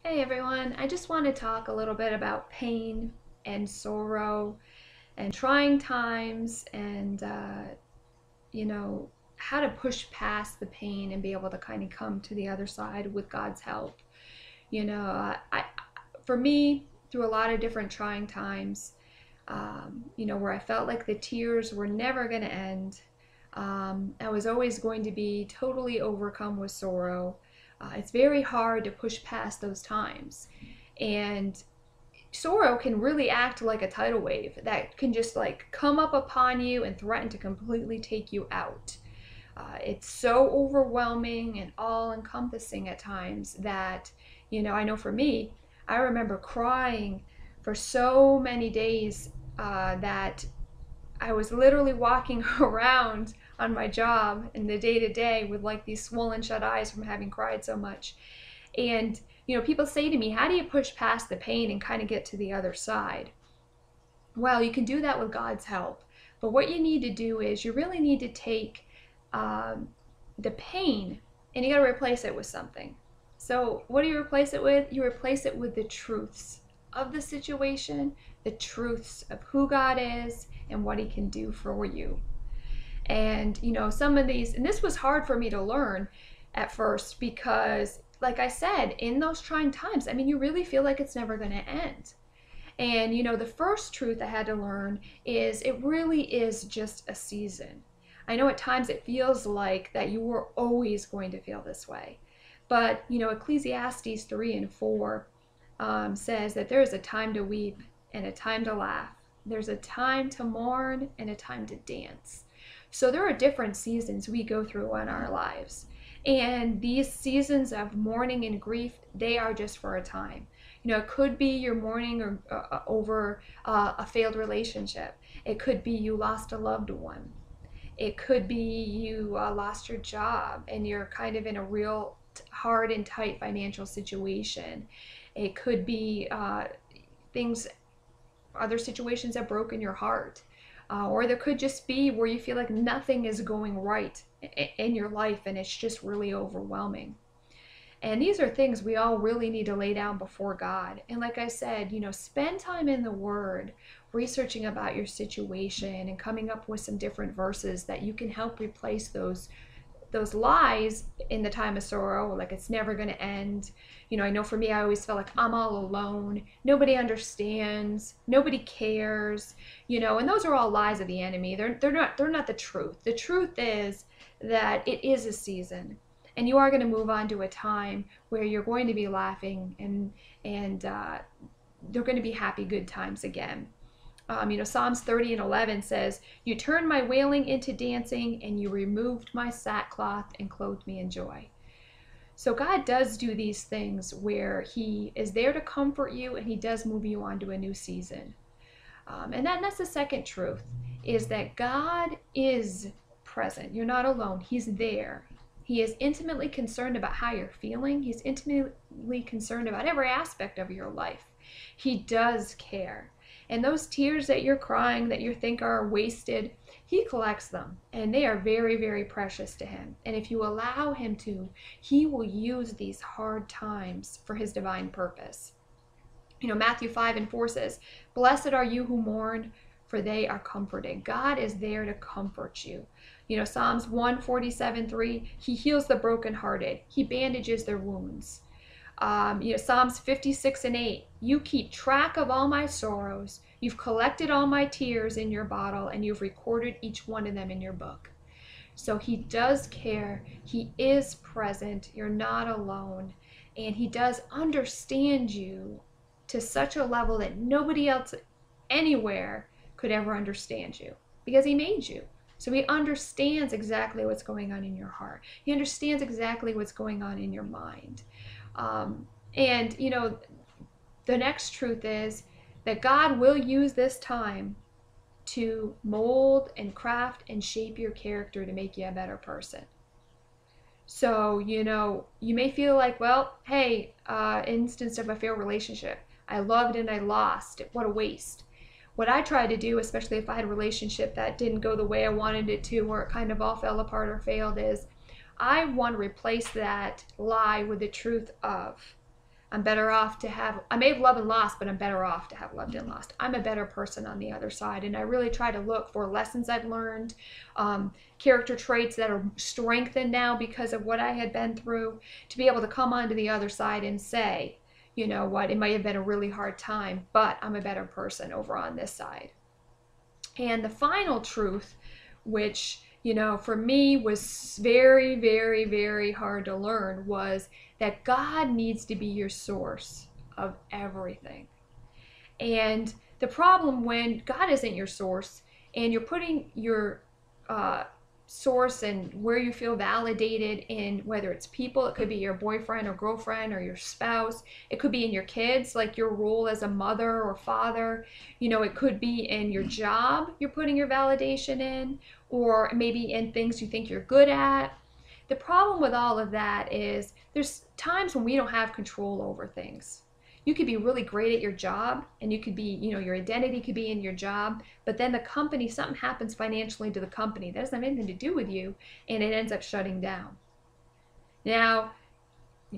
Hey everyone, I just want to talk a little bit about pain and sorrow and trying times and, how to push past the pain and be able to kind of come to the other side with God's help. For me, through a lot of different trying times, where I felt like the tears were never going to end. I was always going to be totally overcome with sorrow. It's very hard to push past those times. And sorrow can really act like a tidal wave that can just like come up upon you and threaten to completely take you out. It's so overwhelming and all encompassing at times that, I know for me, I remember crying for so many days that I was literally walking around on my job in the day to day with like these swollen shut eyes from having cried so much. And, people say to me, how do you push past the pain and kind of get to the other side? Well, you can do that with God's help. But what you need to do is you really need to take um, the pain and you got to replace it with something. So, what do you replace it with? You replace it with the truths of the situation, the truths of who God is and what He can do for you. And, some of these, and this was hard for me to learn at first because, like I said, in those trying times, I mean, you really feel like it's never going to end. And, the first truth I had to learn is it really is just a season. I know at times it feels like that you were always going to feel this way. But, Ecclesiastes 3 and 4 says that there is a time to weep and a time to laugh. There's a time to mourn and a time to dance. So there are different seasons we go through in our lives. And these seasons of mourning and grief, they are just for a time. It could be you're mourning over a failed relationship. It could be you lost a loved one. It could be you lost your job and you're kind of in a real hard and tight financial situation. It could be things, other situations that broke in your heart. Or there could just be where you feel like nothing is going right in your life and it's just really overwhelming. And these are things we all really need to lay down before God. And like I said, spend time in the Word, researching about your situation and coming up with some different verses that you can help replace those lies in the time of sorrow, like it's never going to end. I know for me, I always felt like I'm all alone. Nobody understands. Nobody cares. And those are all lies of the enemy. They're not the truth. The truth is that it is a season, and you are going to move on to a time where you're going to be laughing and they're going to be happy, good times again. Psalms 30 and 11 says, "You turned my wailing into dancing, and you removed my sackcloth and clothed me in joy." So God does do these things where He is there to comfort you, and He does move you on to a new season. And that's the second truth, is that God is present. You're not alone. He's there. He is intimately concerned about how you're feeling. He's intimately concerned about every aspect of your life. He does care. And those tears that you're crying that you think are wasted, He collects them, and they are very, very precious to Him. And if you allow Him to, He will use these hard times for His divine purpose. Matthew 5 and 4 says, "Blessed are you who mourn, for they are comforted." God is there to comfort you. Psalms 147:3, He heals the brokenhearted. He bandages their wounds. Psalms 56 and 8, "You keep track of all my sorrows. You've collected all my tears in your bottle, and you've recorded each one of them in your book." So He does care. He is present. You're not alone. And He does understand you to such a level that nobody else anywhere could ever understand you, because He made you. So He understands exactly what's going on in your heart. He understands exactly what's going on in your mind. And the next truth is that God will use this time to mold and craft and shape your character to make you a better person. So, you may feel like, well, hey, instance of a failed relationship, I loved and I lost. What a waste. What I try to do, especially if I had a relationship that didn't go the way I wanted it to, or it kind of all fell apart or failed, is I want to replace that lie with the truth of I'm better off to have, I may have loved and lost, but I'm better off to have loved and lost. I'm a better person on the other side. And I really try to look for lessons I've learned, character traits that are strengthened now because of what I had been through, to be able to come onto the other side and say, you know what, it might have been a really hard time, but I'm a better person over on this side. And the final truth, which, you know, for me was very, very, very hard to learn, was that God needs to be your source of everything. And the problem when God isn't your source and you're putting your source and where you feel validated in, whether it's people, it could be your boyfriend or girlfriend or your spouse, it could be in your kids, like your role as a mother or father, you know, it could be in your job you're putting your validation in, or maybe in things you think you're good at. The problem with all of that is there's times when we don't have control over things. You could be really great at your job and you could be, you know, your identity could be in your job, but then the company, something happens financially to the company that doesn't have anything to do with you, and it ends up shutting down. Now,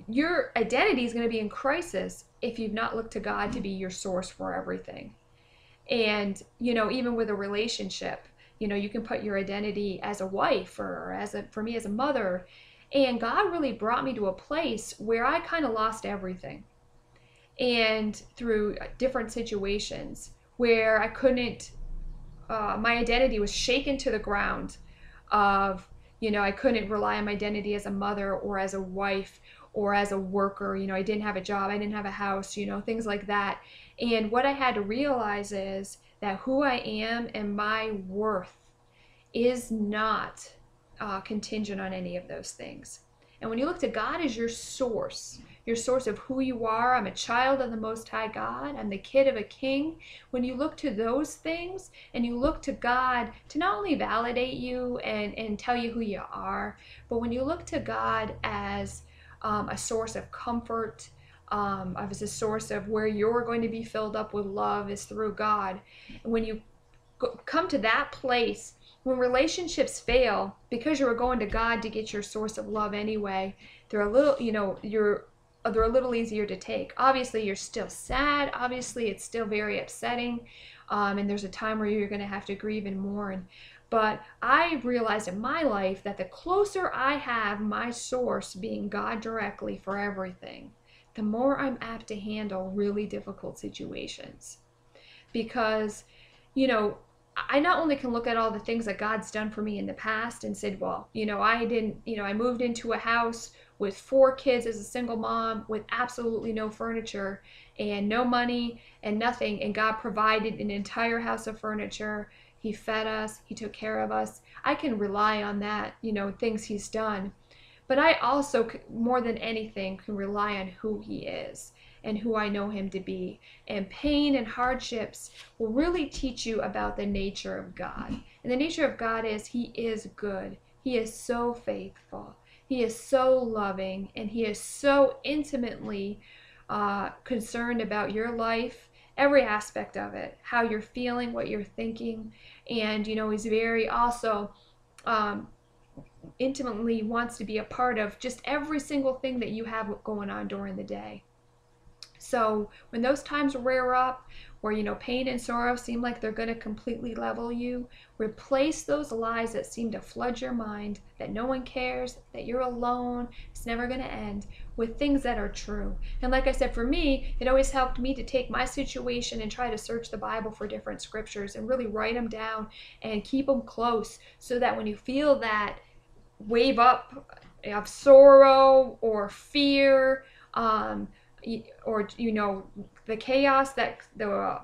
your identity is going to be in crisis if you've not looked to God to be your source for everything. And, you know, even with a relationship, you know, you can put your identity as a wife or for me as a mother. And God really brought me to a place where I kind of lost everything. And through different situations where I couldn't, my identity was shaken to the ground of, you know, I couldn't rely on my identity as a mother or as a wife or as a worker. You know, I didn't have a job, I didn't have a house, you know, things like that. And what I had to realize is that who I am and my worth is not contingent on any of those things. And when you look to God as your source of who you are, I'm a child of the Most High God, I'm the kid of a king. When you look to those things and you look to God to not only validate you and tell you who you are, but when you look to God as a source of comfort, as a source of where you're going to be filled up with love is through God. And when you come to that place, when relationships fail, because you were going to God to get your source of love anyway, they're a little, you know, they're a little easier to take. Obviously, you're still sad. Obviously, it's still very upsetting. And there's a time where you're going to have to grieve and mourn. But I realized in my life that the closer I have my source being God directly for everything, the more I'm apt to handle really difficult situations. Because, you know, I not only can look at all the things that God's done for me in the past and said, well, you know, I moved into a house with 4 kids as a single mom with absolutely no furniture and no money and nothing. And God provided an entire house of furniture. He fed us. He took care of us. I can rely on that, you know, things He's done. But I also, more than anything, can rely on who He is and who I know Him to be. And pain and hardships will really teach you about the nature of God. And the nature of God is He is good. He is so faithful. He is so loving. And He is so intimately concerned about your life, every aspect of it, how you're feeling, what you're thinking. And, you know, He's very also intimately wants to be a part of just every single thing that you have going on during the day. So when those times rear up where, you know, pain and sorrow seem like they're going to completely level you, replace those lies that seem to flood your mind, that no one cares, that you're alone, it's never going to end, with things that are true. And like I said, for me, it always helped me to take my situation and try to search the Bible for different scriptures and really write them down and keep them close, so that when you feel that wave up of sorrow or fear, or, you know, the chaos that the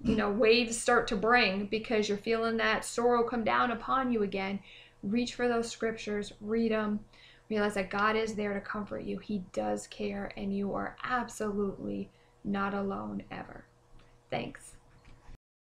you know, waves start to bring because you're feeling that sorrow come down upon you again, reach for those scriptures, read them, realize that God is there to comfort you. He does care, and you are absolutely not alone ever. Thanks.